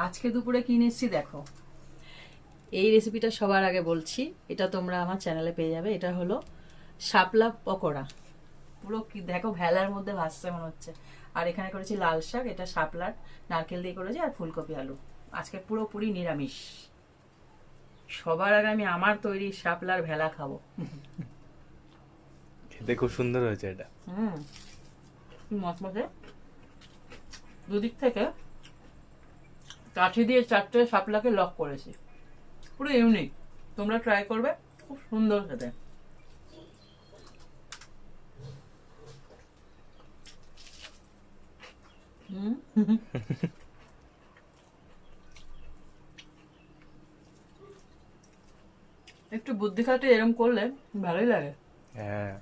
আজকে দুপুরে কি নিচ্ছি দেখো। এই রেসিপিটা সবার আগে বলছি, এটা তোমরা আমার চ্যানেলে পেয়ে যাবে। এটা হলো শাপলা পকোড়া। পুরো কি দেখো ভেলার মধ্যে ভাসছে মনে হচ্ছে। আর এখানে করেছি লাল শাক, এটা শাপলার নারকেল দিয়ে করেছি, আর ফুলকপি আলু। আজকে পুরোপুরি নিরামিষ। সবার আগে আমি আমার তৈরি শাপলার ভেলা খাবো। খেতে খুব সুন্দর হয়েছে এটা। হুম, মচমচে। দুদিক থেকে কাঠি দিয়ে 4টে শাপলাকে লক করেছি। পুরো ইউনিক, তোমরা ট্রাই করবে, খুব সুন্দর খেতে। হুম। একটু বুদ্ধি খাটে এরম করলে ভালোই লাগে। হ্যাঁ।